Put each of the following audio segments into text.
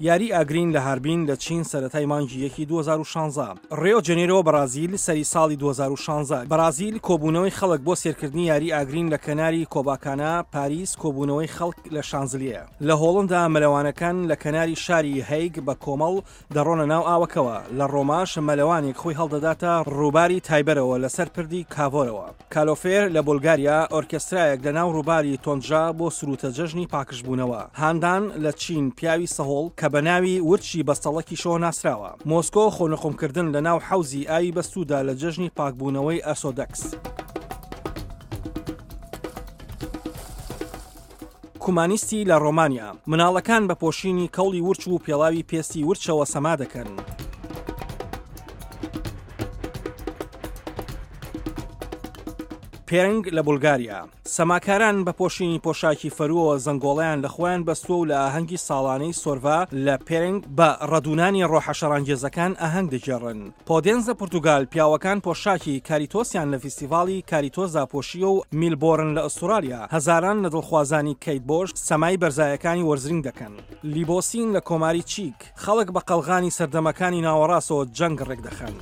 یاری ئاگرین لە هاربین لە چین سەرەتای مانگی 2016 ڕیۆ جەنێرۆ بەرازیل سەری ساڵی 2016 بەرازیل کۆبوونەوەی خەڵک بۆ سێرکردنی یاری ئاگرین لە کەناری کۆباکانە پاریس کۆبوونەوەی خەڵک لە شانزلیە لە هۆڵندا مەلەوانەکان لە کەناری شاری هەیگ بە کۆمەڵ دەڕۆنە ناو ئاوەکەوە لە ڕۆماش مەلەوانێک خۆی هەڵدەداتە ڕووباری تایبەرەوە لەسەر پردی کاڤۆرەوە کالۆفێر لە بولگاریا ئۆرکێسترایەک لە ناو ڕووباری تۆنجا بۆ سروتە جەژنی پاکشبوونەوە هاندان لە چین پیاوی سەهۆڵ کە بە ناوی ورچی بەستەڵەکی شۆ ناسراوە مۆسکۆ خۆنەخۆمکردن لە ناو حەوزی ئاوی بەستوودا لە جەژنی پاکبوونەوەی ئەسۆدەکس کومانیستی لە ڕۆمانیا مناڵەکان بە پۆشینی کەوڵی ورچ و پێڵاوی پێستی ورچەوە سەما دەکەن پێرنگ لە بولگاریا سەماکاران بە پۆشینی پۆشاکی فەروەوە زەنگۆڵیان لە خۆیان بەستووە و لە ئاهەنگی ساڵانەی سۆرڤا لە پێرنگ بە ڕەدوونانی ڕۆحەشەڕانگێزەکان ئاهەنگ دەجێڕن پۆدێنز لە پورتوگال پیاوەکان پۆشاکی کاریتۆسیان لە فیستیڤاڵی کاریتۆزا پۆشیە و میلبۆرن لە ئوسترالیا هەزاران لە دڵخوازانی کەیت بۆش سەمای بەرزایەکانی وەرزرینگ دەکەن لیبۆسین لە کۆماری چیک خەڵک بە قەڵغانی سەردەمەکانی ناوەڕاستەوە جەنگ ڕێک دەخەن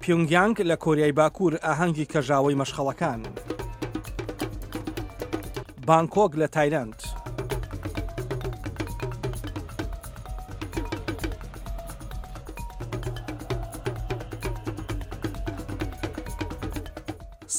پیۆنگیانگ لە کۆریای باکوور ئاهەنگی کەژاوەی مەشخەڵەکان بانکۆک لە تایلەند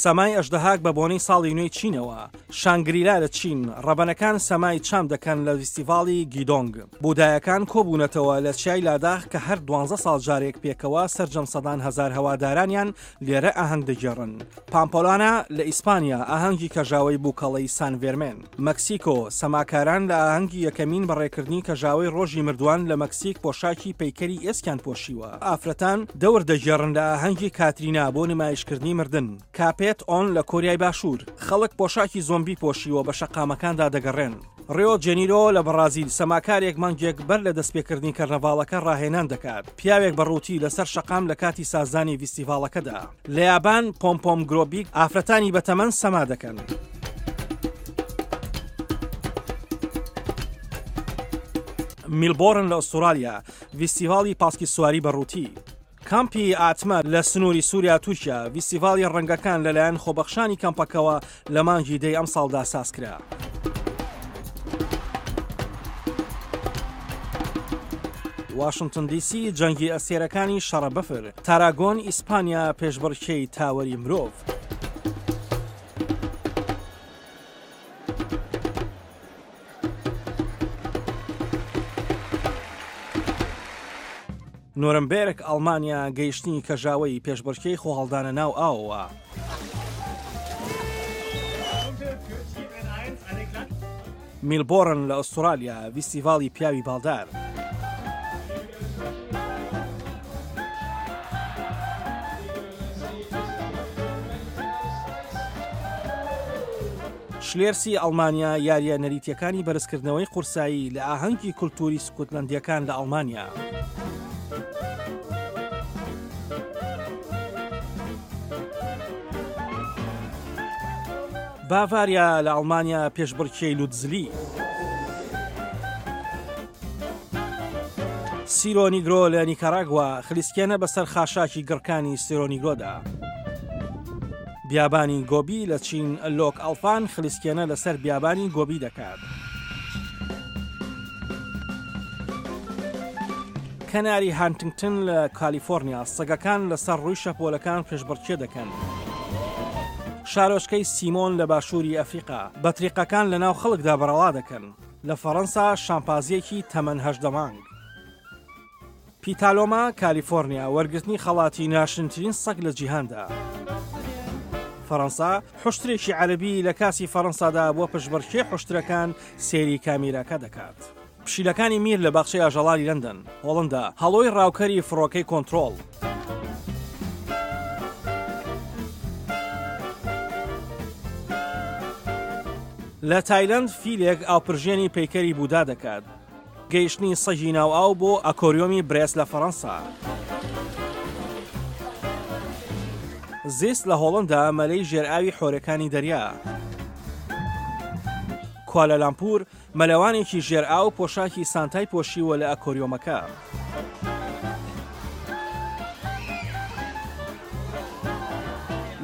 سەمای ئەژدەهاک بە بۆنەی ساڵی نوێی چینەوە شانگریلا لە چین ڕەبەنەکان سەمای چام دەکەن لە فیستیڤاڵی گیدۆنگ بۆدایەکان کۆبوونەتەوە لە چیای لاداخ کە هەر 12 ساڵ جارێک پێکەوە سەرجەم سەدان هەزار هەوادارانیان لێرە ئاهەنگ دەگێڕن پامپۆلانە لە ئیسپانیا ئاهەنگی کەژاوەی بووکەڵەی سان ڤێرمێن مەکسیکۆ سەماکاران لە ئاهەنگی یەکەمین بەڕێکردنی کەژاوەی ڕۆژی مردووان لە مەکسیک پۆشاکی پەیکەری ئێسکیان پۆشیوە ئافرەتان دەور دەگێڕن لە ئاهەنگی کاترینا بۆ نمایشکردنی مردن کاپێت ئۆن لە کۆریای باشوور خەڵک پۆشاکی زۆمبی پۆشیوە بە شەقامەکاندا دەگەڕێن ڕیۆ جەنیرۆ لە بەرازیل سەماکارێک مانگێک بەر لە دەستپێکردنی کەرنەڤاڵەکە ڕاهێنان دەکات پیاوێک بەڕووتی لەسەر شەقام لە کاتی سازانی فیستیڤاڵەکەدا لە یابان پۆمپۆم گرۆبیک ئافرەتانی بەتەمەن سەما دەکەن میلبۆرن لە ئوسترالیا فیستیڤاڵی پاسکی سواری بەڕووتی کامپی ئاتمە لە سنووری سووریا تورکیا فیستیڤاڵی ڕەنگەکان لەلایەن خۆبەخشانی کەمپەکەوە لە مانگی دەی ئەم ساڵدا سازکرا واشنگتن دیسی جەنگی ئەسیرەکانی شەڕە بەفر تاراگۆن ئیسپانیا پێشبڕکێی تاوەری مرۆڤ نۆرنبێرگ ئەڵمانیا گەیشتنی کەژاوەی پێشبڕکێی خۆهەڵدانە ناو ئاوەوە میلبۆرن لە ئوسترالیا فیستیڤاڵی پیاوی باڵدار شلێرسی ئەڵمانیا یاریە نەریتیەکانی بەرزکردنەوەی قورسایی لە ئاهەنگی کولتوری سکۆتلەندیەکان لە ئەڵمانیا باڤاریا لە ئەڵمانیا پێشبڕکێی لودزلی سیرۆنیگرۆ لە نیکاراگوا خلیسکێنە بەسەر خاشاکی گڕکانی سیرۆنیگرۆدا بیابانی گۆبی لە چین لۆک ئەڵفان خلیسکێنە لەسەر بیابانی گۆبی دەکات کەناری هانتنگتن لە کالیفۆرنیا سەگەکان لەسەر ڕووی شەپۆلەکان پێشبڕکێ دەکەن شارۆچکەی سیمۆن لە باشووری ئەفریقا بەتریقەکان لە ناو خەڵکدا بەڕەوا دەکەن لە فەڕەنسا شامپازیەکی تەمەن 18 مانگ پیتالۆما کالیفۆرنیا وەرگرتنی خەڵاتی ناشنترین سەگ لە جیهاندا فەڕەنسا حوشترێکی عەرەبی لە کاسی فەڕەنسادا بۆ پشبڕکێ حوشترەکان سێری کامیراکە دەکات پشیلەکانی میر لە باخچەی ئاژەڵی لەندەن هۆڵندا هەڵۆی ڕاوکەری فڕۆکەی کۆنتڕۆڵ لە تایلەند فیلێک ئاوپرژێنی پەیکەری بوودا دەکات گەیشتنی سەگی ناو ئاو بۆ ئەکۆریۆمی برێس لە فەڕەنسا زیست لە هۆڵندا مەلەی ژێرئاوی حۆرەکانی دەریا کوالالامپور مەلەوانێکی ژێرئاو پۆشاکی سانتای پۆشیوە لە ئەکۆریۆمەکە.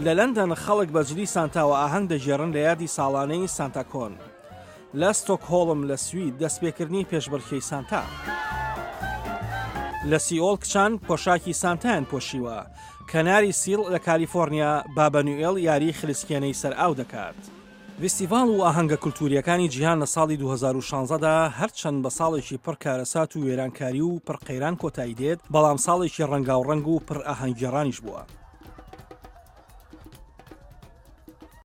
لە لەندەن خەڵک بەجلی سانتاوە ئاهەنگ دەژێڕن لە یادی ساڵانەی سانتاکۆن. لە ستۆکهۆڵم لە سوید دەستپێکردنی پێشبڕکێی سانتا. لە سیئۆڵ کچان پۆشاکی سانتایان پۆشیوە. کەناری سیڵ لە کالیفۆرنیا بابە نوێڵ یاری خلیسکێنەی سەر ئاو دەکات. فستیڤاڵ و ئاهەنگە کولتوریەکانی جیهان لە ساڵی 2016دا هەرچەند بە ساڵێکی پڕ کارەسات و وێرانکاری و پڕ قەیران کۆتایی دێت، بەڵام ساڵێکی ڕەنگاوڕەنگ و پڕ ئاهەنگگێڕانیش بووە.